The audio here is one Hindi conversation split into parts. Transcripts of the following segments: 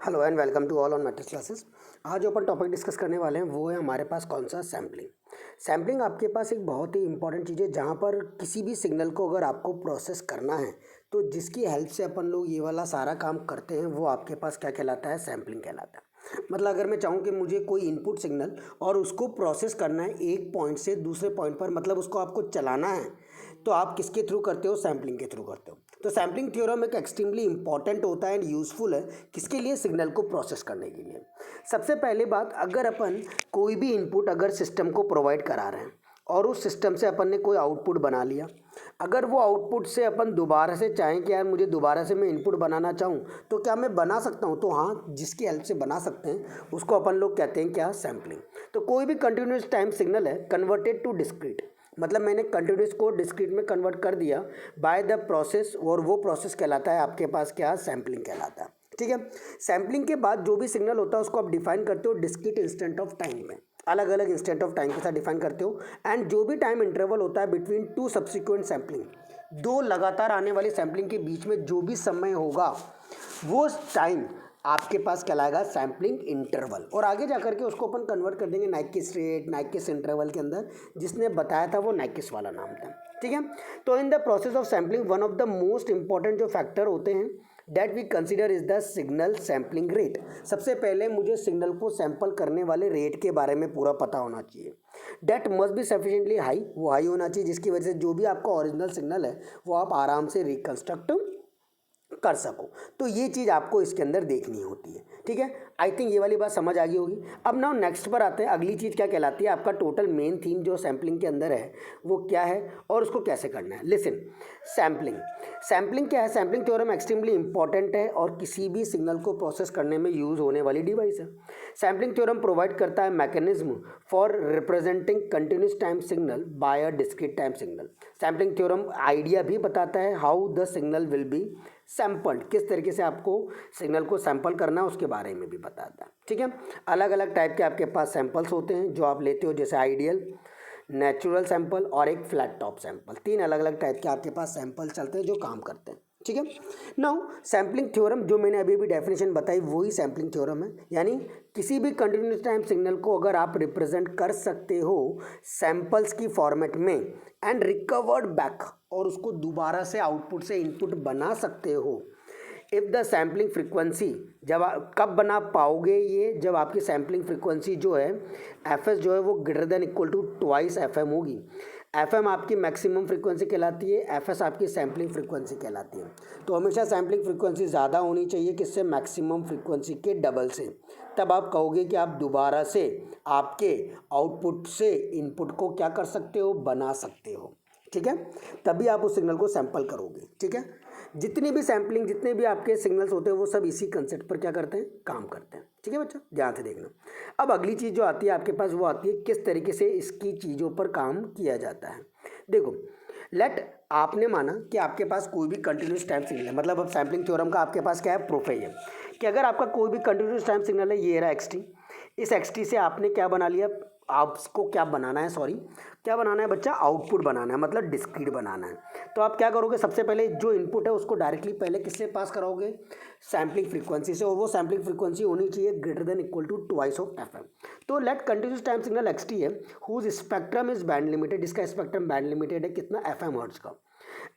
Hello and welcome to all on matrix classes. आज जो अपन टॉपिक डिस्कस करने वाले हैं वो है हमारे पास कौन सा सैम्पलिंग। सैम्पलिंग आपके पास एक बहुत ही इंपॉर्टेंट चीज़ है जहाँ पर किसी भी सिग्नल को अगर आपको प्रोसेस करना है तो जिसकी हेल्प से अपन लोग ये वाला सारा काम करते हैं वो आपके पास क्या कहलाता है, सैम्पलिंग कहलाता है। मतलब अगर मैं चाहूँ कि मुझे कोई इनपुट सिग्नल और उसको प्रोसेस करना है एक पॉइंट से दूसरे पॉइंट पर, मतलब उसको आपको चलाना है, तो आप किसके थ्रू करते हो, सैम्पलिंग के थ्रू करते हो। तो सैम्पलिंग थ्योरम एक एक्सट्रीमली इंपॉर्टेंट होता है एंड यूजफुल है किसके लिए, सिग्नल को प्रोसेस करने के लिए। सबसे पहले बात, अगर अपन कोई भी इनपुट अगर सिस्टम को प्रोवाइड करा रहे हैं और उस सिस्टम से अपन ने कोई आउटपुट बना लिया, अगर वो आउटपुट से अपन दोबारा से चाहें कि यार मुझे दोबारा से मैं इनपुट बनाना चाहूँ तो क्या मैं बना सकता हूँ, तो हाँ, जिसकी हेल्प से बना सकते हैं उसको अपन लोग कहते हैं क्या, सैम्पलिंग। तो कोई भी कंटिन्यूस टाइम सिग्नल है कन्वर्टेड टू डिस्क्रीट, मतलब मैंने कंटिन्यूस को डिस्क्रीट में कन्वर्ट कर दिया बाय द प्रोसेस, और वो प्रोसेस कहलाता है आपके पास क्या, सैम्पलिंग कहलाता है। ठीक है। सैम्पलिंग के बाद जो भी सिग्नल होता है उसको आप डिफाइन करते हो डिस्क्रीट इंस्टेंट ऑफ टाइम में, अलग अलग इंस्टेंट ऑफ टाइम के साथ डिफाइन करते हो। एंड जो भी टाइम इंटरवल होता है बिटवीन टू सब्सिक्वेंट सैम्पलिंग, दो लगातार आने वाली सैम्पलिंग के बीच में जो भी समय होगा वो टाइम आपके पास कहलाएगा सैम्पलिंग इंटरवल। और आगे जाकर के उसको अपन कन्वर्ट कर देंगे नाइकिस रेट, नाइकिस इंटरवल के अंदर, जिसने बताया था वो नाइकिस वाला नाम था। ठीक है। तो in the process of sampling one of the most important जो फैक्टर होते हैं that we consider is the signal sampling rate. सबसे पहले मुझे सिग्नल को सैंपल करने वाले रेट के बारे में पूरा पता होना चाहिए। That must be sufficiently high, वो हाई होना चाहिए जिसकी वजह से जो भी आपका ओरिजिनल सिग्नल है वो आप आराम से रिकंस्ट्रक्ट कर सको। तो ये चीज़ आपको इसके अंदर देखनी होती है। ठीक है। आई थिंक ये वाली बात समझ आ गई होगी। अब नाउ नेक्स्ट पर आते हैं, अगली चीज़ क्या कहलाती है, आपका टोटल मेन थीम जो सैम्पलिंग के अंदर है वो क्या है और उसको कैसे करना है। Listen, sampling. सैम्पलिंग क्या है, सैम्पलिंग थ्योरम एक्सट्रीमली इंपॉर्टेंट है और किसी भी सिग्नल को प्रोसेस करने में यूज़ होने वाली डिवाइस है। सैम्पलिंग थ्योरम प्रोवाइड करता है mechanism for representing continuous time signal by a discrete time signal. Sampling theorem idea भी बताता है how the signal will be sampled, किस तरीके से आपको सिग्नल को सैंपल करना है उसके बारे में भी बताता है। ठीक है। अलग अलग टाइप के आपके पास सैंपल्स होते हैं जो आप लेते हो, जैसे आइडियल, नेचुरल सैंपल और एक फ्लैट टॉप सैंपल। तीन अलग अलग टाइप के आपके पास सैंपल चलते हैं जो काम करते हैं। ठीक है। नाउ सैम्पलिंग थ्योरम जो मैंने अभी भी डेफिनेशन बताई वही सैम्पलिंग थ्योरम है, यानी किसी भी कंटिन्यूस टाइम सिग्नल को अगर आप रिप्रेजेंट कर सकते हो सैंपल्स की फॉर्मेट में एंड रिकवर्ड बैक, और उसको दोबारा से आउटपुट से इनपुट बना सकते हो इफ़ द सैम्पलिंग फ्रीक्वेंसी, जब आप कब बना पाओगे ये, जब आपकी सैम्पलिंग फ्रीक्वेंसी जो है एफ एस जो है वो greater than equal to twice F M होगी। एफ एम आपकी मैक्सिमम फ्रीक्वेंसी कहलाती है, एफ एस आपकी सैम्पलिंग फ्रीक्वेंसी कहलाती है। तो हमेशा सैम्पलिंग फ्रीक्वेंसी ज़्यादा होनी चाहिए किससे, मैक्सिमम फ्रीक्वेंसी के डबल से, तब आप कहोगे कि आप दोबारा से आपके आउटपुट से इनपुट को क्या कर सकते हो, बना सकते हो। ठीक है। तभी आप उस सिग्नल को सैंपल करोगे। ठीक है। जितनी भी सैम्पलिंग, जितने भी आपके सिग्नल्स होते हैं वो सब इसी कंसेप्ट पर क्या करते हैं, काम करते हैं। ठीक है बच्चा, ध्यान से देखना। अब अगली चीज़ जो आती है आपके पास वो आती है किस तरीके से इसकी चीज़ों पर काम किया जाता है। देखो, लेट आपने माना कि आपके पास कोई भी कंटिन्यूस टाइम सिग्नल है, मतलब अब सैम्पलिंग थ्योरम का आपके पास क्या है, प्रूफ है ये कि अगर आपका कोई भी कंटिन्यूस टाइम सिग्नल है, ये रहा एक्स टी, इस एक्स टी से आपने क्या बना लिया, आपको क्या बनाना है, सॉरी क्या बनाना है बच्चा, आउटपुट बनाना है, मतलब डिस्क्रीट बनाना है। तो आप क्या करोगे, सबसे पहले जो इनपुट है उसको डायरेक्टली पहले किससे पास कराओगे, सैम्पलिंग फ्रीक्वेंसी से, और वो सैम्पलिंग फ्रीक्वेंसी होनी चाहिए greater than equal to twice of F M. तो let continuous time signal x t है whose spectrum is band limited, इसका स्पेक्ट्रम बैंड लिमिटेड है कितना, एफ एम हर्ट्ज का।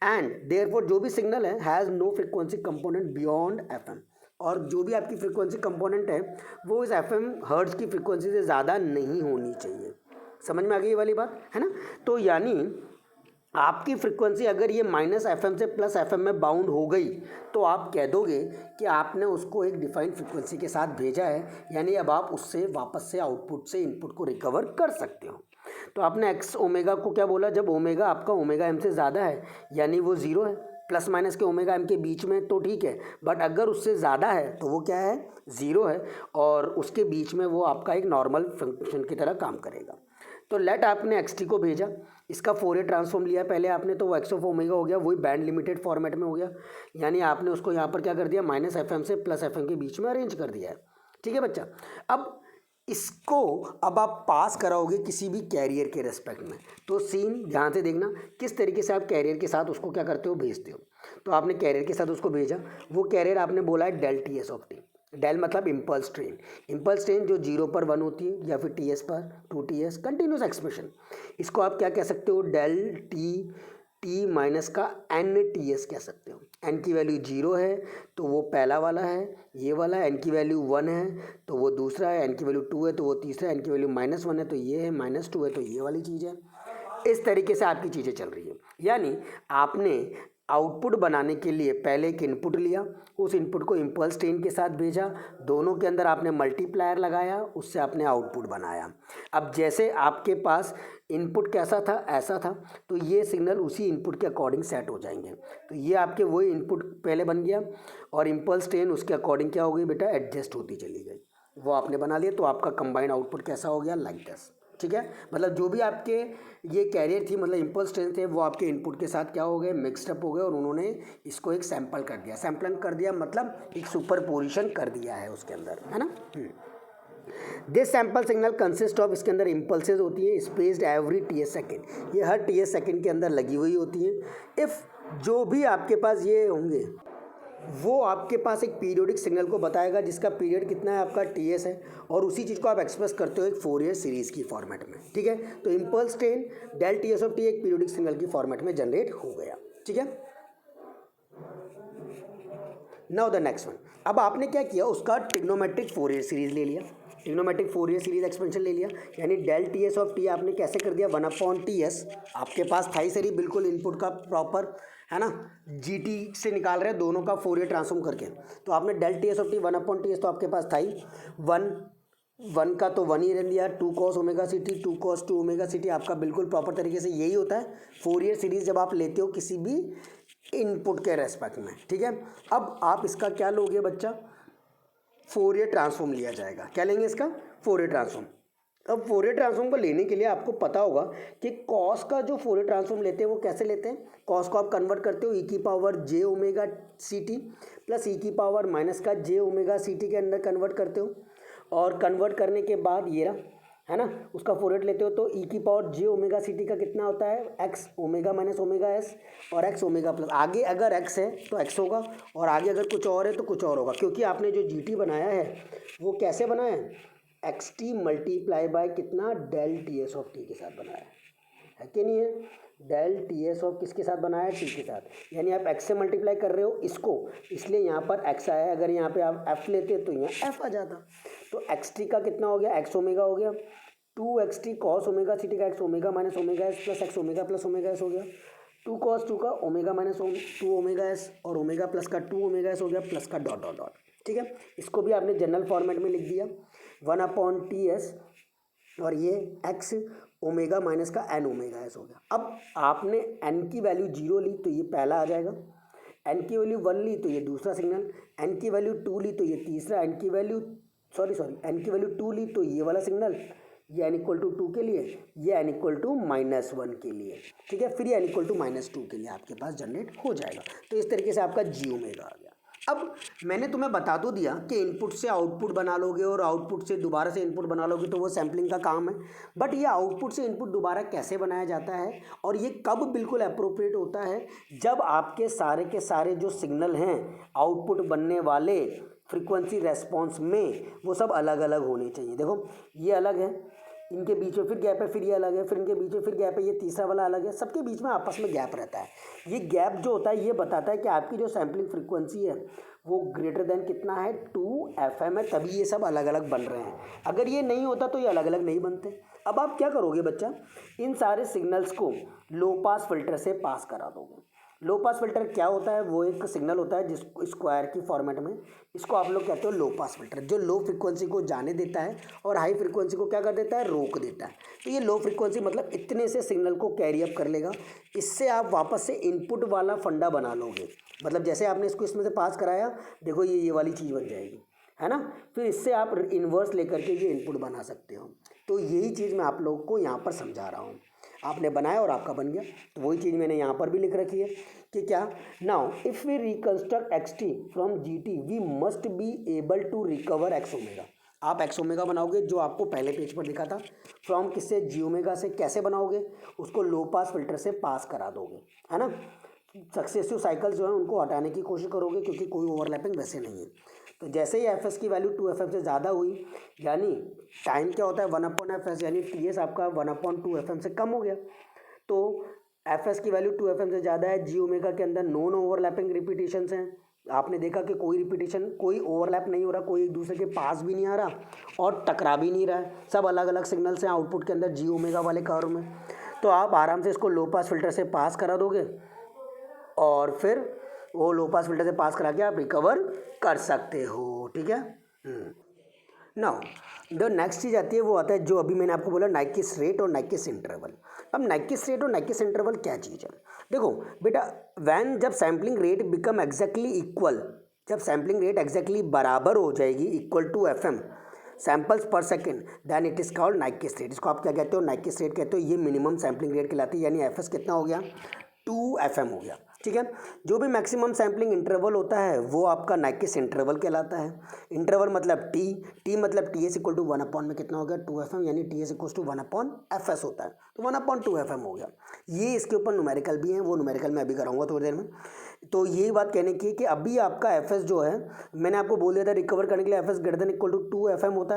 एंड देयरफॉर जो भी सिग्नल है has no frequency component beyond F M, और जो भी आपकी फ्रीक्वेंसी कंपोनेंट है वो इस एफ एम हर्ट्ज की फ्रीक्वेंसी से ज़्यादा नहीं होनी चाहिए। समझ में आ गई ये वाली बात, है ना। तो यानी आपकी फ्रीक्वेंसी अगर ये माइनस एफ एम से प्लस एफ एम में बाउंड हो गई तो आप कह दोगे कि आपने उसको एक डिफाइंड फ्रीक्वेंसी के साथ भेजा है, यानी अब आप उससे वापस से आउटपुट से इनपुट को रिकवर कर सकते हो। तो आपने एक्स ओमेगा को क्या बोला, जब ओमेगा आपका ओमेगा एम से ज़्यादा है यानी वो ज़ीरो है, प्लस माइनस के ओमेगा एम के बीच में तो ठीक है, बट अगर उससे ज़्यादा है तो वो क्या है, ज़ीरो है, और उसके बीच में वो आपका एक नॉर्मल फंक्शन की तरह काम करेगा। तो लेट आपने एक्स टी को भेजा, इसका फोरियर ट्रांसफॉर्म लिया पहले आपने, तो वो एक्स ऑफ ओमेगा हो गया, वही बैंड लिमिटेड फॉर्मेट में हो गया, यानी आपने उसको यहाँ पर क्या कर दिया, माइनस एफ एम से प्लस एफ एम के बीच में अरेंज कर दिया है। ठीक है बच्चा। अब इसको अब आप पास कराओगे किसी भी कैरियर के रेस्पेक्ट में, तो सीन ध्यान से देखना किस तरीके से आप कैरियर के साथ उसको क्या करते हो, भेजते हो। तो आपने कैरियर के साथ उसको भेजा, वो कैरियर आपने बोला है del T S of T, del मतलब इम्पल्स ट्रेन। इम्पल्स ट्रेन जो 0 पर 1 होती है या फिर TS पर 2TS कंटिन्यूस एक्सप्रेशन। इसको आप क्या कह सकते हो, डेल टी माइनस का NTS कह सकते हो। n की वैल्यू 0 है तो वो पहला वाला है, ये वाला। n की वैल्यू 1 है तो वो दूसरा है। n की वैल्यू 2 है तो वो तीसरा है। n की वैल्यू -1 है तो ये है, -2 है तो ये वाली चीज़ है। इस तरीके से आपकी चीज़ें चल रही है। यानी आपने आउटपुट बनाने के लिए पहले एक इनपुट लिया, उस इनपुट को इम्पल्स ट्रेन के साथ भेजा, दोनों के अंदर आपने मल्टीप्लायर लगाया, उससे आपने आउटपुट बनाया। अब जैसे आपके पास इनपुट कैसा था, ऐसा था, तो ये सिग्नल उसी इनपुट के अकॉर्डिंग सेट हो जाएंगे। तो ये आपके वही इनपुट पहले बन गया और इम्पल्स ट्रेन उसके अकॉर्डिंग क्या हो गई बेटा, एडजस्ट होती चली गई। वो आपने बना लिया। तो आपका कंबाइंड आउटपुट कैसा हो गया, लाइक दिस। ठीक है, मतलब जो भी आपके ये कैरियर थी, मतलब इम्पल्स ट्रेन थे, वो आपके इनपुट के साथ क्या हो गए, मिक्सड अप हो गए और उन्होंने इसको एक सैंपल कर दिया। सैम्पलिंग कर दिया मतलब एक सुपरपोजिशन कर दिया है उसके अंदर, है ना। This sample signal consist of, इसके अंदर इम्पल्सेज होती है स्पेस्ड एवरी TS सेकेंड। ये हर TS सेकेंड के अंदर लगी हुई होती है। इफ़ जो भी आपके पास ये होंगे वो आपके पास एक पीरियोडिक सिग्नल को बताएगा जिसका पीरियड कितना है, आपका TS है, और उसी चीज़ को आप एक्सप्रेस करते हो एक फोरियर सीरीज़ की फॉर्मेट में। ठीक है, तो impulse train del TS of T एक पीरियोडिक सिग्नल की फॉर्मेट में जनरेट हो गया। ठीक है, नाउ द नेक्स्ट वन। अब आपने क्या किया, उसका ट्रिग्नोमेट्रिक फोरियर सीरीज ले लिया, ट्रिग्नोमेट्रिक फोरियर सीरीज एक्सपेंशन ले लिया। यानी डेल TS ऑफ T आपने कैसे कर दिया, 1/TS। आपके पास था ही सरी बिल्कुल इनपुट का प्रॉपर, है ना, GT से निकाल रहे हैं दोनों का फोरियर ट्रांसफॉर्म करके। तो आपने del TS of T 1/TS तो आपके पास था ही, 1 का तो 1 ही रह लिया, 2 cos omega CT 2 cos 2 omega CT आपका बिल्कुल प्रॉपर तरीके से यही होता है फोरियर सीरीज जब आप लेते हो किसी भी इनपुट के रेस्पेक्ट में। ठीक है, अब आप इसका क्या लोगे बच्चा, फोरियर ट्रांसफॉर्म लिया जाएगा। क्या लेंगे इसका, फोरियर ट्रांसफॉर्म। अब फोरियर ट्रांसफॉर्म को लेने के लिए आपको पता होगा कि कॉस का जो फोरियर ट्रांसफॉर्म लेते हैं वो कैसे लेते हैं। कॉस को आप कन्वर्ट करते हो e⁻j omega CT plus e⁻ -j omega CT के अंदर कन्वर्ट करते हो, और कन्वर्ट करने के बाद ये रहा, है ना, उसका फोरियर लेते हो तो e⁻j ओमेगा CT का कितना होता है, x omega minus omega s, और x ओमेगा प्लस, आगे अगर x है तो x होगा और आगे अगर कुछ और है तो कुछ और होगा, क्योंकि आपने जो GT बनाया है वो कैसे बनाया है, XT मल्टीप्लाई बाय कितना, डेल TS ऑफ T के साथ बनाया है कि नहीं है। डेल TS ऑफ किसके साथ बनाया है, T के साथ। यानी आप x से मल्टीप्लाई कर रहे हो इसको, इसलिए यहाँ पर x आया है। अगर यहाँ पे आप f लेते तो यहाँ f आ जाता। तो XT का कितना हो गया, x ओमेगा हो गया, 2XT कॉस ओमेगा CT का x omega minus omega s plus x omega plus omega s हो गया, 2 cos 2 का ओमेगा माइनस 2 ओमेगा s और ओमेगा प्लस का 2 ओमेगा s हो गया, प्लस का डॉट डॉट डॉट। ठीक है, इसको भी आपने जनरल फॉर्मेट में लिख दिया 1/TS, और ये x ओमेगा माइनस का n ओमेगा s हो गया। अब आपने n की वैल्यू 0 ली तो ये पहला आ जाएगा, n की वैल्यू 1 ली तो ये दूसरा सिग्नल, n की वैल्यू 2 ली तो ये तीसरा, n की वैल्यू n की वैल्यू 2 ली तो ये वाला सिग्नल, ये n=2 के लिए, ये n=-1 के लिए। ठीक है, फिर ये n=-2 के लिए आपके पास जनरेट हो जाएगा। तो इस तरीके से आपका g ओमेगा आ गया। अब मैंने तुम्हें बता तो दिया कि इनपुट से आउटपुट बना लोगे और आउटपुट से दोबारा से इनपुट बना लोगे तो वो सैम्पलिंग का काम है। बट ये आउटपुट से इनपुट दोबारा कैसे बनाया जाता है और ये कब बिल्कुल अप्रोप्रिएट होता है, जब आपके सारे जो सिग्नल हैं आउटपुट बनने वाले फ्रीक्वेंसी रेस्पॉन्स में वो सब अलग अलग होने चाहिए। देखो ये अलग है, इनके बीच में फिर गैप है, फिर ये अलग है, फिर इनके बीच में फिर गैप है, ये तीसरा वाला अलग है, सबके बीच में आपस में गैप रहता है। ये गैप जो होता है ये बताता है कि आपकी जो सैम्पलिंग फ्रीक्वेंसी है वो ग्रेटर देन कितना है, 2FM है, तभी ये सब अलग अलग बन रहे हैं। अगर ये नहीं होता तो ये अलग अलग नहीं बनते। अब आप क्या करोगे बच्चा, इन सारे सिग्नल्स को लो पास फिल्टर से पास करा दोगे। लो पास फिल्टर क्या होता है, वो एक सिग्नल होता है जिसको स्क्वायर की फॉर्मेट में, इसको आप लोग कहते हो लो पास फिल्टर, जो लो फ्रीक्वेंसी को जाने देता है और हाई फ्रीक्वेंसी को क्या कर देता है, रोक देता है। तो ये लो फ्रीक्वेंसी मतलब इतने से सिग्नल को कैरी अप कर लेगा, इससे आप वापस से इनपुट वाला फंडा बना लोगे। मतलब जैसे आपने इसको इसमें से पास कराया, देखो ये वाली चीज़ बन जाएगी, है ना। फिर इससे आप इन्वर्स लेकर के ये इनपुट बना सकते हो। तो यही चीज़ मैं आप लोगों को यहाँ पर समझा रहा हूँ। आपने बनाया और आपका बन गया, तो वही चीज़ मैंने यहाँ पर भी लिख रखी है कि क्या, now if we reconstruct XT from GT we must be able to recover x omega. आप x ओमेगा बनाओगे जो आपको पहले पेज पर लिखा था, फ्रॉम किससे, g ओमेगा से। कैसे बनाओगे, उसको लो पास फिल्टर से पास करा दोगे, है ना। सक्सेसिव साइकिल्स जो है उनको हटाने की कोशिश करोगे क्योंकि कोई ओवरलैपिंग वैसे नहीं है। तो जैसे ही एफ एस की वैल्यू 2 FM से ज़्यादा हुई, यानी टाइम क्या होता है 1/f, यानी टी एस आपका 1/2 FM से कम हो गया। तो एफ एस की वैल्यू 2 FM से ज़्यादा है, जी ओमेगा के अंदर नॉन ओवरलैपिंग रिपीटेशंस हैं। आपने देखा कि कोई रिपीटेशन, कोई ओवरलैप नहीं हो रहा, कोई एक दूसरे के पास भी नहीं आ रहा और टकरा भी नहीं रहा है, सब अलग अलग सिग्नल्स हैं आउटपुट के अंदर जी ओमेगा वाले कर्व में। तो आप आराम से इसको लो पास फिल्टर से पास करा दोगे और फिर वो लो पास फिल्टर से पास करा के आप रिकवर कर सकते हो, ठीक है। नाउ द नेक्स्ट चीज़ आती है, वो आता है जो अभी मैंने आपको बोला, नाइक्विस्ट रेट और नाइक्विस्ट इंटरवल। अब नाइक्विस्ट रेट और नाइक्विस्ट इंटरवल क्या चीज़ है? देखो बेटा, व्हेन जब sampling rate become exactly equal, जब सैम्पलिंग रेट एग्जैक्टली बराबर हो जाएगी, equal to FM samples per second, then it is called Nyquist rate. इसको आप क्या कहते हो? नाइक्विस्ट रेट कहते हो। ये मिनिमम सैम्पलिंग रेट कहलाती है, यानी FS कितना हो गया? 2FM हो गया, ठीक है। जो भी मैक्सिमम सैम्पलिंग इंटरवल होता है वो आपका नाइक्विस्ट इंटरवल कहलाता है। इंटरवल मतलब टी मतलब टी एस इक्वल टू 1/, में कितना हो गया? 2FM, यानी T S equal to 1/FS होता है, तो 1/2FM हो गया। ये इसके ऊपर न्यूमेरिकल भी हैं, वो न्यूमेरिकल मैं अभी कराऊंगा थोड़ी देर में। तो यही बात कहने की कि अभी आपका FS जो है, मैंने आपको बोल दिया था रिकवर करने के लिए FS greater than equal to 2FM होता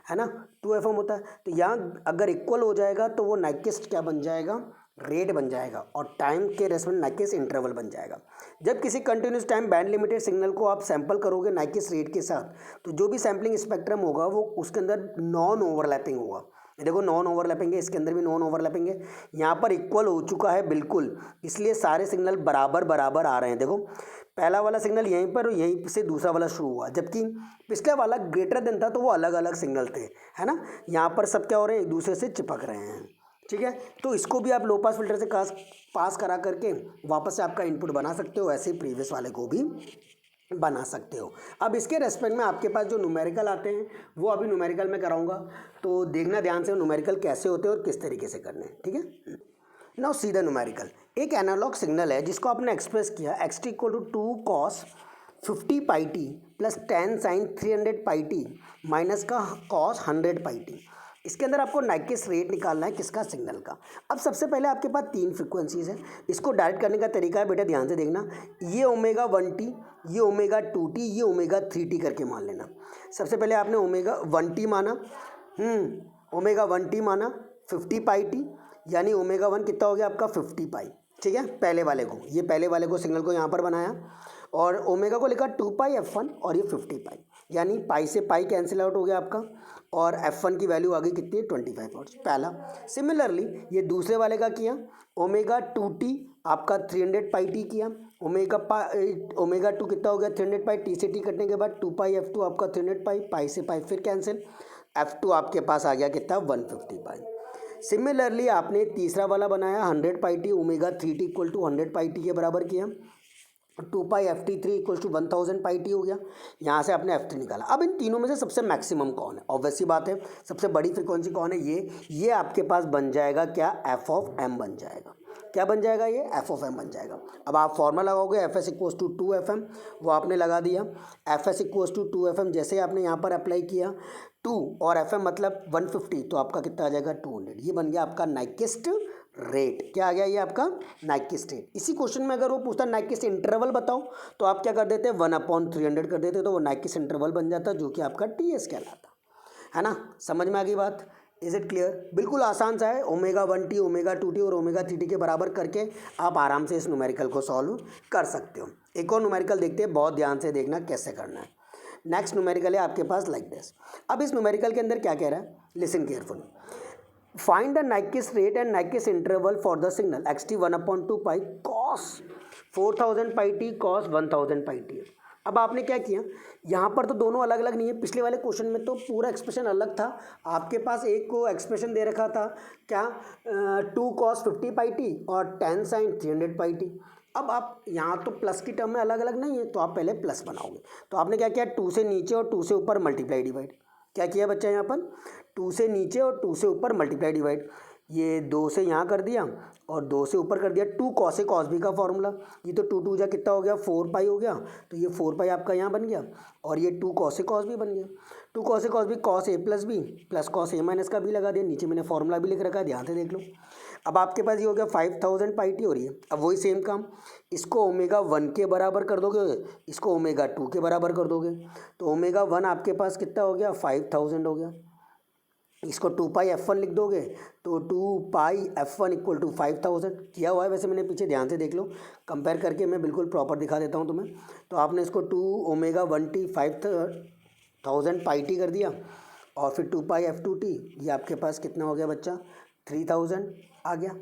है ना, 2FM होता है। तो यहाँ अगर इक्वल हो जाएगा तो वो नाइक्विस्ट क्या बन जाएगा? रेट बन जाएगा, और टाइम के रेस्पेक्ट नाइक्विस्ट इंटरवल बन जाएगा। जब किसी continuous time band limited signal को आप सैंपल करोगे नाइक्विस्ट रेट के साथ, तो जो भी सैम्पलिंग स्पेक्ट्रम होगा वो उसके अंदर नॉन ओवरलैपिंग होगा। देखो नॉन ओवरलैपिंग है, इसके अंदर भी नॉन ओवरलैपिंग है, यहाँ पर इक्वल हो चुका है बिल्कुल, इसलिए सारे सिग्नल बराबर बराबर आ रहे हैं। देखो पहला वाला सिग्नल यहीं पर और यहीं से दूसरा वाला शुरू हुआ, जबकि पिछला वाला ग्रेटर देन था तो वो अलग अलग सिग्नल थे, है ना। यहाँ पर सब क्या हो रहे हैं? एक दूसरे से चिपक रहे हैं, ठीक है। तो इसको भी आप लो पास फिल्टर से पास करा करके वापस से आपका इनपुट बना सकते हो, ऐसे ही प्रीवियस वाले को भी बना सकते हो। अब इसके रेस्पेक्ट में आपके पास जो न्यूमेरिकल आते हैं वो अभी न्यूमेरिकल में कराऊंगा, तो देखना ध्यान से न्यूमेरिकल कैसे होते हैं और किस तरीके से करने हैं, ठीक है। Now see the numerical. एक एनालॉग सिग्नल है जिसको आपने एक्सप्रेस किया x equal to 2 cos 50πt plus 10 sin 300πt minus का cos 100πt। इसके अंदर आपको नाइक्विस्ट रेट निकालना है किसका? सिग्नल का। अब सबसे पहले आपके पास 3 फ्रिक्वेंसीज हैं, इसको डायरेक्ट करने का तरीका है बेटा, ध्यान से देखना। ये ω1t, ये ω2t, ये ω3t करके मान लेना। सबसे पहले आपने ω1t माना, ω1t माना 50πt, यानी ω1 कितना हो गया आपका? 50π, ठीक है। पहले वाले को, ये पहले वाले को सिग्नल को यहाँ पर बनाया और ओमेगा को लिखा 2πf1 और ये 50π, यानी पाई से पाई कैंसिल आउट हो गया आपका, और f1 की वैल्यू आ गई कितनी? 25 वॉट्स पहला। सिमिलरली ये दूसरे वाले का किया, ω2t आपका 300πt किया, ω2 कितना हो गया? 300π, टी से टी कटने के बाद 2πf2 आपका 300π, पाई से पाई फिर कैंसिल, f2 आपके पास आ गया कितना? 150π। सिमिलरली आपने तीसरा वाला बनाया 100πt, ω3t equal to 100πt के बराबर किया, 2πft3 इक्वल टू 1000πt हो गया। यहाँ से आपने f3 निकाला। अब इन तीनों में से सबसे मैक्सिमम कौन है? ऑब्वियस सी बात है, सबसे बड़ी फ्रिक्वेंसी कौन है? ये आपके पास बन जाएगा क्या? f(m) बन जाएगा। क्या बन जाएगा? ये f(m) बन जाएगा। अब आप फॉर्मूला लगाओगे fs इक्वल्स टू 2fm, वो आपने लगा दिया। fs इक्वल्स टू 2fm जैसे आपने यहाँ पर अप्लाई किया 2 और fm मतलब 150, तो आपका कितना आ जाएगा? 200। ये बन गया आपका नाइक्विस्ट रेट। क्या आ गया? ये आपका नाइक्विस्ट रेट। इसी क्वेश्चन में अगर वो पूछता नाइक्विस्ट इंटरवल बताओ, तो आप क्या कर देते? 1/300 कर देते, तो वो नाइक्विस्ट इंटरवल बन जाता, जो कि आपका TS कहलाता, है ना। समझ में आ गई बात? Is it clear? बिल्कुल आसान सा है। ω1t, ω2t और ω3t के बराबर करके आप आराम से इस न्यूमेरिकल को सॉल्व कर सकते हो। एक और न्यूमेरिकल देखते हैं, बहुत ध्यान से देखना कैसे करना है। नेक्स्ट न्यूमेरिकल है आपके पास लाइक दिस। अब इस न्यूमेरिकल के अंदर क्या कह रहा है? Listen carefully. Find the Nyquist rate and Nyquist interval for the signal xt 1/2π cos 4000πt cos 1000πt। अब आपने क्या किया? यहाँ पर तो दोनों अलग अलग नहीं है, पिछले वाले क्वेश्चन में तो पूरा एक्सप्रेशन अलग था। आपके पास एक को एक्सप्रेशन दे रखा था क्या? 2 cos 50πt और 10 sin 300πt। अब आप यहाँ तो प्लस की टर्म में अलग अलग नहीं है, तो आप पहले प्लस बनाओगे। तो आपने क्या किया? 2 से नीचे और 2 से ऊपर मल्टीप्लाई डिवाइड। क्या किया बच्चा? यहाँ पर 2 से नीचे और 2 से ऊपर मल्टीप्लाई डिवाइड। ये 2 से यहाँ कर दिया और 2 से ऊपर कर दिया। 2 cos A cos B का फॉर्मूला, ये तो 2 2 जा कितना हो गया? 4π हो गया, तो ये 4π आपका यहाँ बन गया, और ये 2 cos A cos B बन गया। 2 cos A cos B cos A plus B plus cos A minus का B लगा दिया। नीचे मैंने फॉर्मूला भी लिख रखा है, ध्यान से देख लो। अब आपके पास ये हो गया 5000 पाई टी हो रही है। अब वही सेम काम इसको ओमेगा 1 के बराबर कर दोगे, इसको ओमेगा 2 के बराबर कर दोगे, तो ओमेगा 1 आपके पास कितना हो गया 5000 हो गया। इसको 2 पाई F1 लिख दोगे तो 2 पाई F1 इक्वल टू 5000 किया हुआ है। वैसे मैंने पीछे ध्यान से देख लो, कंपेयर करके मैं बिल्कुल प्रॉपर दिखा देता हूँ तुम्हें। तो आपने इसको 2 ओमेगा 1 टी 5000 पाई टी कर दिया और फिर 2 पाई F2 टी, ये आपके पास कितना हो गया बच्चा 3000 आ गया।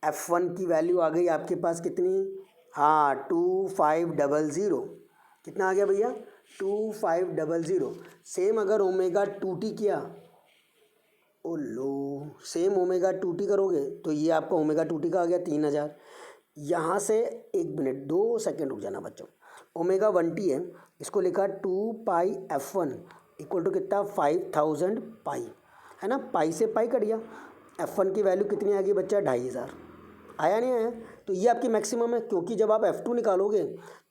F1 की वैल्यू आ गई आपके पास कितनी, हाँ 2500, कितना आ गया भैया 2500। सेम अगर ओमेगा 2 टी किया, ओ लो, सेम ओमेगा 2 टी करोगे तो ये आपका ओमेगा 2 टी का आ गया 3000। यहाँ से 1 मिनट 2 सेकेंड रुक जाना बच्चों, ओमेगा 1 टी है, इसको लिखा 2 पाई F1 इक्वल टू कितना 5000 पाई, है ना, पाई से पाई कट गया। F1 की वैल्यू कितनी आ गई बच्चा 2500, आया नहीं आया। तो ये आपकी मैक्सिमम है, क्योंकि जब आप F2 निकालोगे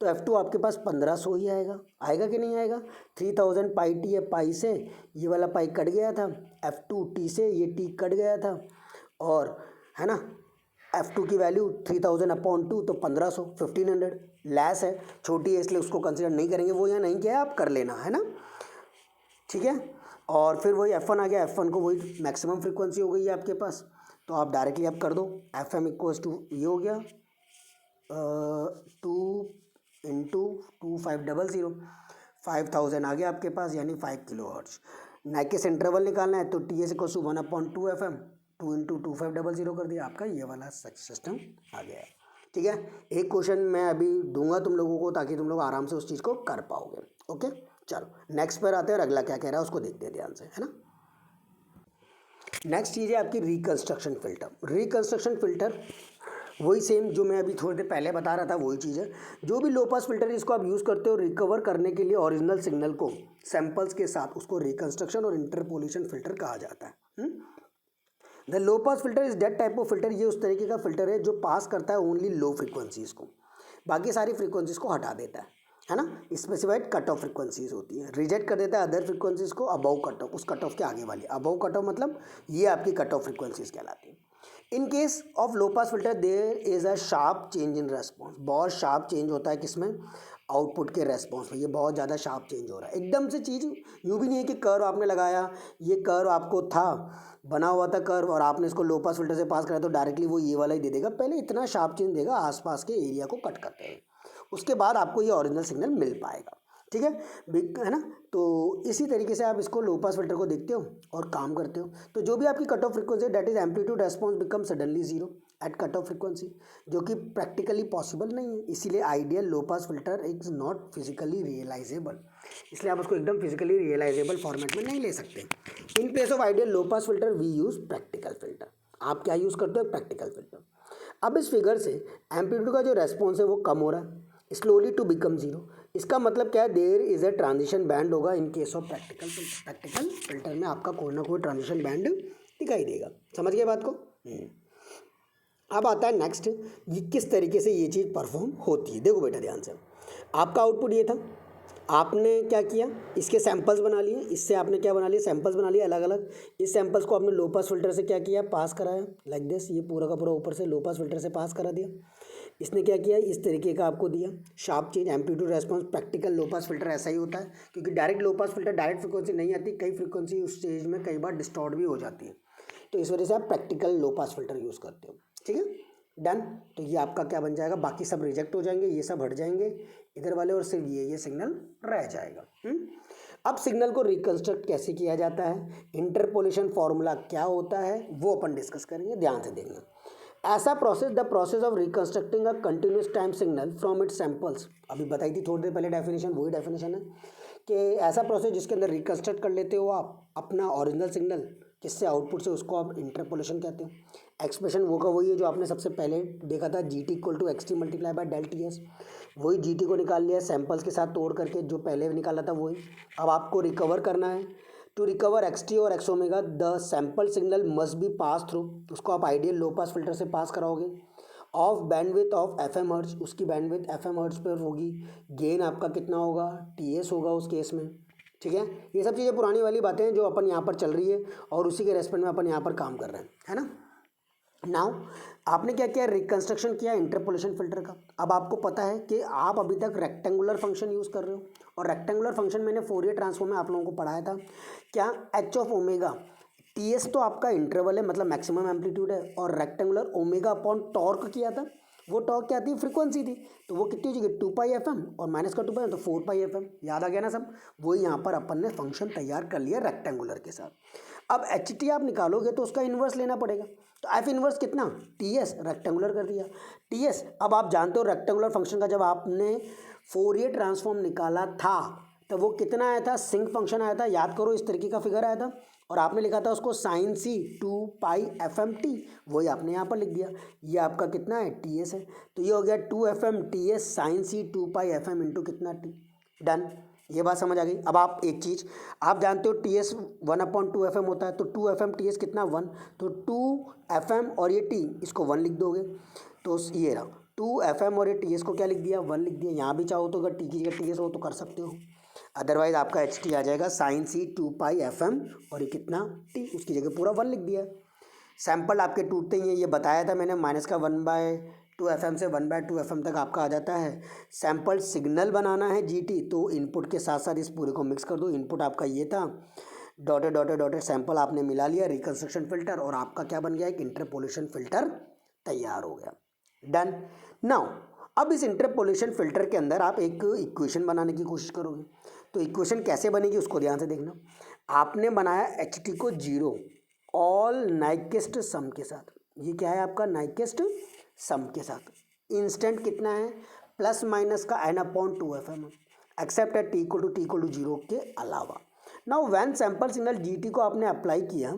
तो F2 आपके पास 1500 ही आएगा, आएगा कि नहीं आएगा। 3000 पाई टी है, पाई से ये वाला पाई कट गया था, F2 टी से ये टी कट गया था, और है ना F2 की वैल्यू 3000/2 तो 1500, 1500 लेस है, छोटी है इसलिए उसको कंसिडर नहीं करेंगे, वो यहाँ नहीं किया है, आप कर लेना, है ना, ठीक है। और फिर वही F1 आ गया, F1 को वही मैक्सिमम फ्रीक्वेंसी हो गई है आपके पास, तो आप डायरेक्टली आप कर दो FM इक्वल्स टू ये हो गया 2 इंटू 2500, 5000 आ गया आपके पास, यानी 5 किलो हर्ट्ज। नाइकेस इंटरवल निकालना है तो TS equals to 1/2 FM, 2 into 2500 कर दिया, आपका ये वाला सिस्टम आ गया है, ठीक है। एक क्वेश्चन मैं अभी दूंगा तुम लोगों को ताकि तुम लोग आराम से उस चीज़ को कर पाओगे, ओके। चलो नेक्स्ट पर आते हैं और अगला क्या कह रहा है उसको देखते हैं ध्यान से, है ना। नेक्स्ट चीज़ है आपकी रिकंस्ट्रक्शन फ़िल्टर। रिकंस्ट्रक्शन फ़िल्टर वही सेम जो मैं अभी थोड़ी देर पहले बता रहा था, वही चीज़ है। जो भी लो पास फिल्टर इसको आप यूज़ करते हो रिकवर करने के लिए ओरिजिनल सिग्नल को सैंपल्स के साथ, उसको रिकंस्ट्रक्शन और इंटरपोलेशन फ़िल्टर कहा जाता है। The low pass filter is that type of filter, ये उस तरीके का फिल्टर है जो पास करता है ओनली लो फ्रिक्वेंसीज को, बाकी सारी फ्रिक्वेंसीज को हटा देता है ना। स्पेसिफाइड कट ऑफ फ्रिक्वेंसीज होती है, रिजेक्ट कर देता है अदर फ्रिक्वेंसीज को अबव कट ऑफ, उस कट ऑफ के आगे वाली। अबव कट ऑफ मतलब ये आपकी कट ऑफ फ्रिक्वेंसीज कहलाती है। In case of low pass filter there is a sharp change in response, बहुत शार्प चेंज होता है किसमें, आउटपुट के रेस्पॉन्स में। ये बहुत ज़्यादा शार्प चेंज हो रहा है, एकदम से चीज़ यूँ भी नहीं है कि कर्व आपने लगाया, ये कर्व आपको था बना हुआ था कर्व और आपने इसको लो पास फिल्टर से पास करा तो डायरेक्टली वो ये वाला ही दे देगा। पहले इतना शार्प चेंज देगा आसपास के एरिया को कट करते हुए, उसके बाद आपको ये ओरिजिनल सिग्नल मिल पाएगा, ठीक है ना। तो इसी तरीके से आप इसको लो पास फिल्टर को देखते हो और काम करते हो। तो जो भी आपकी cut off frequency that is amplitude response become suddenly zero at cut off frequency, जो कि प्रैक्टिकली पॉसिबल नहीं है। इसीलिए ideal low pass filter is not physically realizable, इसलिए आप उसको एकदम फिजिकली रियलाइजेबल फॉर्मेट में नहीं ले सकते। In place of ideal low pass filter we use practical filter. आप क्या यूज़ करते हो, प्रैक्टिकल फिल्टर। अब इस फिगर से एम्पलीट्यूड का जो रेस्पॉन्स है वो कम हो रहा है स्लोली टू बिकम जीरो। इसका मतलब क्या है, there is a transition band होगा in case of practical filter. Practical filter में आपका कोई ना कोई ट्रांजिशन बैंड दिखाई देगा, समझ गए बात को। अब आता है नेक्स्ट, ये किस तरीके से ये चीज़ परफॉर्म होती है। देखो बेटा ध्यान से, आपका आउटपुट ये था, आपने क्या किया, इसके सैंपल्स बना लिए, इससे आपने क्या बना लिया, सैंपल्स बना लिए अलग अलग। इस सैंपल्स को आपने लो पास फिल्टर से क्या किया, पास कराया लाइक दिस, ये पूरा का पूरा ऊपर से लो पास फिल्टर से पास करा दिया। इसने क्या किया, इस तरीके का आपको दिया sharp change amplitude response. Practical low pass filter ऐसा ही होता है, क्योंकि direct low pass filter direct frequency नहीं आती, कई फ्रिक्वेंसी उस स्टेज में कई बार डिस्टॉर्ट भी हो जाती है, तो इस वजह से आप practical low pass filter use करते हो, ठीक है डन। तो ये आपका क्या बन जाएगा, बाकी सब रिजेक्ट हो जाएंगे, ये सब हट जाएंगे इधर वाले, और सिर्फ ये सिग्नल रह जाएगा। अब सिग्नल को रिकंस्ट्रक्ट कैसे किया जाता है, इंटरपोलेशन फॉर्मूला क्या होता है वो अपन डिस्कस करेंगे, ध्यान से देखना। ऐसा process, the process of reconstructing a continuous time signal from its samples, अभी बताई थी थोड़ी देर पहले डेफिनेशन, वही डेफिनेशन है कि ऐसा प्रोसेस जिसके अंदर रिकंस्ट्रक्ट कर लेते हो आप अपना ओरिजिनल सिग्नल, किससे, आउटपुट से, उसको आप इंटरपोलेशन कहते हो। एक्सप्रेशन वो का वही है जो आपने सबसे पहले देखा था, GT equal to XT multiply by del TS। वही GT को निकाल लिया सैंपल्स के साथ तोड़ करके, जो पहले निकाला था वही। अब आपको रिकवर करना है, टू रिकवर XT और X omega the sample signal must be pass through, उसको आप आइडियल लो पास फिल्टर से पास कराओगे। Of bandwidth of FM hertz, उसकी बैंडविथ FM हर्ट्ज पर होगी। गेन आपका कितना होगा, TS होगा उस केस में, ठीक है। ये सब चीज़ें पुरानी वाली बातें हैं जो अपन यहाँ पर चल रही है और उसी के रेस्पेक्ट में अपन यहाँ पर काम कर रहे हैं, है ना। नाउ आपने क्या किया, रिकंस्ट्रक्शन किया इंटरपोलेशन फिल्टर का। अब आपको पता है कि आप अभी तक रेक्टेंगुलर फंक्शन यूज़ कर रहे हो, और रेक्टेंगुलर फंक्शन मैंने फोरियर ट्रांसफॉर्म में आप लोगों को पढ़ाया था। क्या H of omega, T S तो आपका इंटरवल है, मतलब मैक्सिमम एम्पलीट्यूड है, और रेक्टेंगुलर ओमेगा अपॉन टॉर्क किया था। वो टॉर्क क्या थी, फ्रीक्वेंसी थी। तो वो कितनी हो जाएगी, 2πfm, और माइनस का 2π तो 4πfm। याद आ गया ना सब। वही यहाँ पर अपन ने फंक्शन तैयार कर लिया रेक्टेंगुलर के साथ। अब एच टी आप निकालोगे तो उसका इन्वर्स लेना पड़ेगा। तो एफ इन्वर्स कितना, टी एस, रेक्टेंगुलर कर दिया टी एस। अब आप जानते हो रेक्टेंगुलर फंक्शन का जब आपने फोरियर ट्रांसफॉर्म निकाला था तो वो कितना आया था, सिंक फंक्शन आया था। याद करो, इस तरीके का फिगर आया था, और आपने लिखा था उसको साइन सी 2πfmt। वही आपने यहाँ पर लिख दिया। ये आपका कितना है, टी एस है। तो ये हो गया 2fm/ts साइन सी 2πfm इंटू कितना टी। डन, ये बात समझ आ गई। अब आप एक चीज़ आप जानते हो, टी एस 1/2fm होता है, तो 2fm/ts कितना 1, तो 2fm और ये टी इसको 1 लिख दोगे। तो ये रहा 2fm और ये टी एस को क्या लिख दिया, 1 लिख दिया। यहाँ भी चाहो तो अगर टी की जगह टी एस हो तो कर सकते हो, अदरवाइज आपका एच टी आ जाएगा साइन सी 2πfm, और ये कितना टी, उसकी जगह पूरा 1 लिख दिया। सैंपल आपके टूटते ही हैं, ये बताया था मैंने, माइनस का 1/2fm से 1/2fm तक आपका आ जाता है। सैंपल सिग्नल बनाना है जीटी, तो इनपुट के साथ साथ इस पूरे को मिक्स कर दो। इनपुट आपका ये था, डॉटेड डॉटेड डॉटेड सैंपल आपने मिला लिया, रिकंस्ट्रक्शन फिल्टर, और आपका क्या बन गया, एक इंटरपोलेशन फिल्टर तैयार हो गया। डन। नाउ अब इस इंटरपोलेशन फिल्टर के अंदर आप एक इक्वेशन बनाने की कोशिश करोगे। तो इक्वेशन कैसे बनेगी उसको ध्यान से देखना। आपने बनाया एच टी को 0 ऑल नाइकेस्ट सम के साथ। ये क्या है आपका, नाइकेस्ट सम के साथ। इंस्टेंट कितना है, प्लस माइनस का n/2fm, एक्सेप्ट एट t = 0 के अलावा। Now when sample signal GT को आपने अप्लाई किया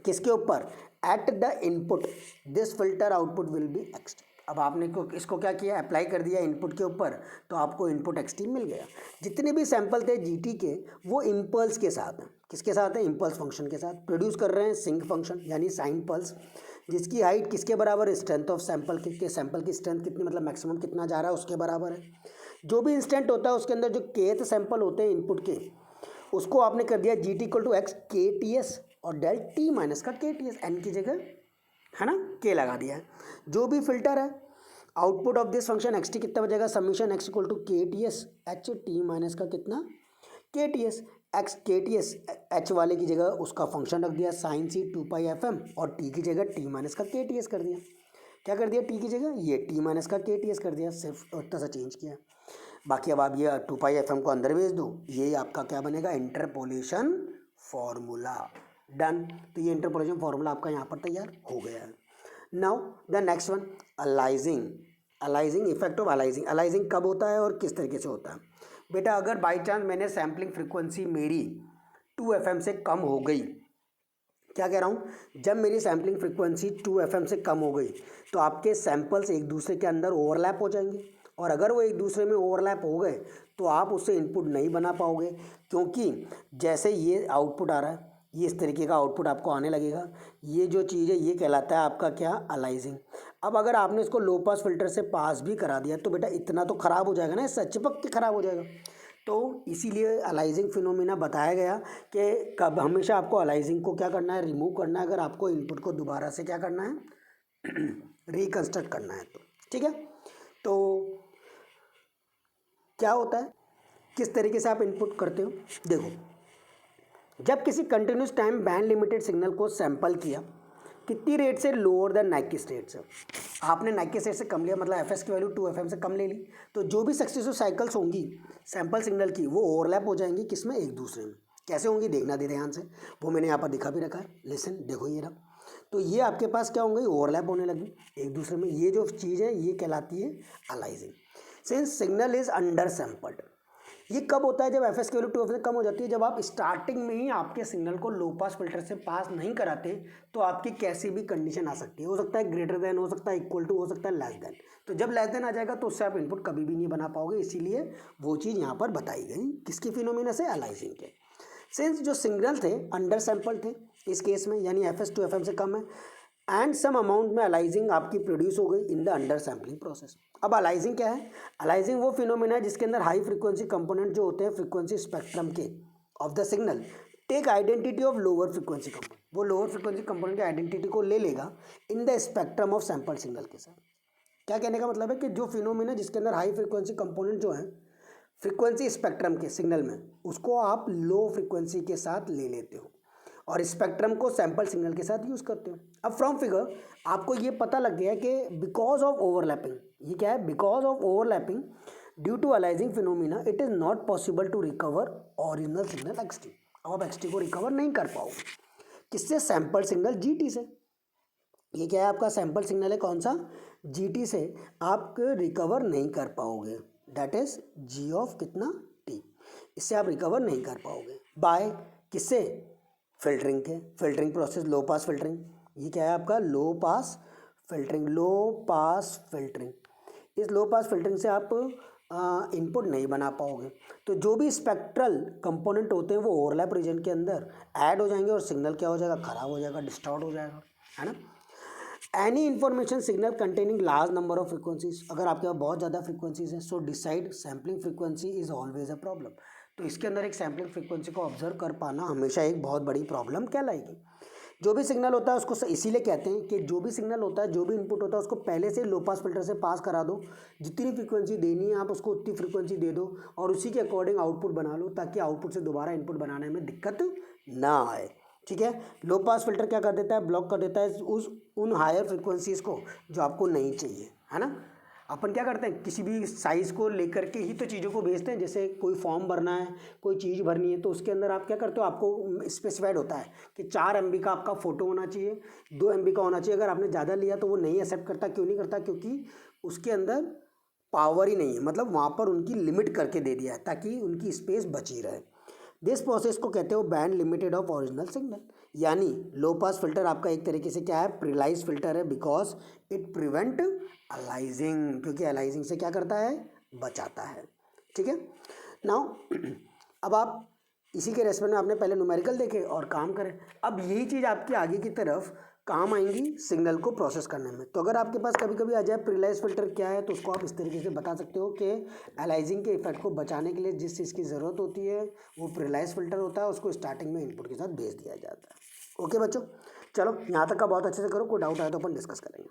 किसके ऊपर, at the input, this filter output will be XT. अब आपने इसको क्या किया, अप्लाई कर दिया इनपुट के ऊपर, तो आपको इनपुट एक्सटी मिल गया। जितने भी सैंपल थे जीटी के वो इम्पल्स के साथ हैं। किसके साथ है, इम्पल्स फंक्शन के साथ प्रोड्यूस कर रहे हैं सिंक फंक्शन यानी साइन पल्स, जिसकी हाइट किसके बराबर है, स्ट्रेंथ ऑफ सैंपल के सैंपल की स्ट्रेंथ कितनी, मतलब मैक्सिमम कितना जा रहा है उसके बराबर है। जो भी इंस्टेंट होता है उसके अंदर जो kth सैंपल होते हैं इनपुट के, उसको आपने कर दिया जी टी = x KTS, और डेल टी माइनस का KTS, एन की जगह है ना के लगा दिया है। जो भी फिल्टर है, output of this function x T कितना बचेगा, summation x = KTS H T minus का कितना KTS, एक्स KTS एच वाले की जगह उसका फंक्शन रख दिया साइन सी 2πfm, और टी की जगह टी माइनस का KTS कर दिया। क्या कर दिया, टी की जगह ये टी माइनस का KTS कर दिया, सिर्फ उतना सा चेंज किया। बाकी अब आप ये 2πfm को अंदर भेज दो, ये आपका क्या बनेगा, इंटरपोलेशन फॉर्मूला। डन। तो ये इंटरपोलेशन फॉर्मूला आपका यहाँ पर तैयार हो गया है। Now the next one, aliasing. Aliasing, effect of aliasing. Aliasing कब होता है और किस तरीके से होता है। बेटा अगर बाई चांस मैंने सैम्पलिंग फ्रिक्वेंसी मेरी 2fm से कम हो गई, क्या कह रहा हूँ, जब मेरी सैम्पलिंग फ्रिक्वेंसी 2fm से कम हो गई तो आपके सैंपल्स एक दूसरे के अंदर ओवरलैप हो जाएंगे, और अगर वो एक दूसरे में ओवरलैप हो गए तो आप उससे इनपुट नहीं बना पाओगे, क्योंकि जैसे ये आउटपुट आ रहा है ये इस तरीके का आउटपुट आपको आने लगेगा। ये जो चीज़ है ये कहलाता है आपका क्या, अलाइजिंग। अब अगर आपने इसको लो पास फिल्टर से पास भी करा दिया तो बेटा इतना तो ख़राब हो जाएगा ना, इससे चिपक के ख़राब हो जाएगा। तो इसीलिए अलाइजिंग फिनोमिना बताया गया कि कब हमेशा आपको अलाइजिंग को क्या करना है, रिमूव करना है, अगर आपको इनपुट को दोबारा से क्या करना है रिकंस्ट्रक्ट करना है तो। ठीक है, तो क्या होता है, किस तरीके से आप इनपुट करते हो। देखो, जब किसी continuous time band limited signal को सैंपल किया कितनी रेट से, लोअर देन नाइक्विस्ट रेट से। आपने नाइक्विस्ट रेट से कम लिया, मतलब एफ एस की वैल्यू 2fm से कम ले ली, तो जो भी सक्सेसिव साइकिल्स होंगी सैंपल सिग्नल की वो ओवरलैप हो जाएंगी किसमें, एक दूसरे में। कैसे होंगी देखना दे ध्यान से, वो मैंने यहाँ पर दिखा भी रखा है, लिसन देखो ये रहा। तो ये आपके पास क्या होंगे, ओवरलैप होने लगी एक दूसरे में। ये जो चीज़ है ये कहलाती है aliasing. Since signal is under sampled, ये कब होता है, जब एफ एस की वैल्यू 2fm से कम हो जाती है, जब आप स्टार्टिंग में ही आपके सिग्नल को लो पास फिल्टर से पास नहीं कराते तो आपकी कैसी भी कंडीशन आ सकती है। हो सकता है ग्रेटर देन, हो सकता है इक्वल टू, हो सकता है लेस देन। तो जब लेस देन आ जाएगा तो उससे आप इनपुट कभी भी नहीं बना पाओगे, इसीलिए वो चीज़ यहाँ पर बताई गई किसकी फिनोमिना से, अलाइजिंग के। सिंस जो सिग्नल थे अंडर सैम्पल थे इस केस में, यानी एफ एस 2fm से कम है, एंड सम अमाउंट में अलाइजिंग आपकी प्रोड्यूस हो गई in the under sampling process. अब अलाइजिंग क्या है, अलाइजिंग वो फिनोमिना है जिसके अंदर हाई फ्रीक्वेंसी कंपोनेंट जो होते हैं फ्रीक्वेंसी स्पेक्ट्रम के of the signal take identity of lower frequency component. वो लोअर फ्रिक्वेंसी कंपोनेंट की आइडेंटिटी को ले लेगा in the spectrum of sample signal के साथ। क्या कहने का मतलब है कि जो फिनोमिना जिसके अंदर हाई फ्रिक्वेंसी कंपोनेंट जो है फ्रीक्वेंसी स्पेक्ट्रम के सिग्नल में, उसको आप लो फ्रीक्वेंसी के साथ ले लेते हो और स्पेक्ट्रम को सैंपल सिग्नल के साथ यूज़ करते हो। अब फ्रॉम फिगर आपको ये पता लग गया कि बिकॉज ऑफ ओवरलैपिंग, ये क्या है, because of overlapping due to aliasing phenomena it is not possible to recover original signal x t. अब आप एक्सटी को रिकवर नहीं कर पाओगे, किससे, सैंपल सिग्नल जीटी से। ये क्या है, आपका सैंपल सिग्नल है, कौन सा, जीटी से आप रिकवर नहीं कर पाओगे, दैट इज जी ऑफ कितना, टी। इससे आप रिकवर नहीं कर पाओगे बाय किससे, फिल्टरिंग के, फिल्टरिंग प्रोसेस, लो पास फिल्टरिंग। ये क्या है आपका, लो पास फिल्टरिंग, लो पास फिल्टरिंग। इस लो पास फिल्टरिंग से आप इनपुट नहीं बना पाओगे। तो जो भी स्पेक्ट्रल कंपोनेंट होते हैं वो ओवरलैप रीजन के अंदर ऐड हो जाएंगे और सिग्नल क्या हो जाएगा, खराब हो जाएगा, डिस्टॉर्ट हो जाएगा, है ना। Any information signal containing large number of frequencies, अगर आपके पास बहुत ज़्यादा फ्रीक्वेंसीज हैं, so decide sampling frequency is always a problem. तो इसके अंदर एक सैम्पलिंग फ्रीक्वेंसी को ऑब्जर्व कर पाना हमेशा एक बहुत बड़ी प्रॉब्लम कहलाएगी। जो भी सिग्नल होता है उसको इसीलिए कहते हैं कि जो भी सिग्नल होता है, जो भी इनपुट होता है, उसको पहले से लो पास फिल्टर से पास करा दो। जितनी फ्रीक्वेंसी देनी है आप उसको उतनी फ्रीक्वेंसी दे दो और उसी के अकॉर्डिंग आउटपुट बना लो, ताकि आउटपुट से दोबारा इनपुट बनाने में दिक्कत ना आए। ठीक है, लो पास फिल्टर क्या कर देता है, ब्लॉक कर देता है उन हायर फ्रिक्वेंसीज़ को जो आपको नहीं चाहिए, है ना। अपन क्या करते हैं, किसी भी साइज़ को लेकर के ही तो चीज़ों को भेजते हैं। जैसे कोई फॉर्म भरना है, कोई चीज़ भरनी है, तो उसके अंदर आप क्या करते हो, आपको स्पेसिफाइड होता है कि 4 MB का आपका फ़ोटो होना चाहिए, 2 MB का होना चाहिए। अगर आपने ज़्यादा लिया तो वो नहीं एक्सेप्ट करता। क्यों नहीं करता, क्योंकि उसके अंदर पावर ही नहीं है, मतलब वहाँ पर उनकी लिमिट करके दे दिया है ताकि उनकी स्पेस बची रहे। दिस प्रोसेस को कहते हो band limited of original signal. यानी लो पास फिल्टर आपका एक तरीके से क्या है, प्रिलाइज फिल्टर है, बिकॉज इट प्रिवेंट अलाइजिंग, क्योंकि अलाइजिंग से क्या करता है, बचाता है। ठीक है, नाउ अब आप इसी के रेस्पेक्ट में आपने पहले न्यूमेरिकल देखे और काम करें। अब यही चीज़ आपकी आगे की तरफ काम आएंगी सिग्नल को प्रोसेस करने में। तो अगर आपके पास कभी कभी आ जाए प्रिलाइज फिल्टर क्या है, तो उसको आप इस तरीके से बता सकते हो कि अलाइजिंग के इफेक्ट को बचाने के लिए जिस चीज़ की ज़रूरत होती है वो प्रिलाइज फिल्टर होता है, उसको स्टार्टिंग में इनपुट के साथ भेज दिया जाता है। ओके बच्चों, चलो यहाँ तक का बहुत अच्छे से करो, कोई डाउट आए तो अपन डिस्कस करेंगे।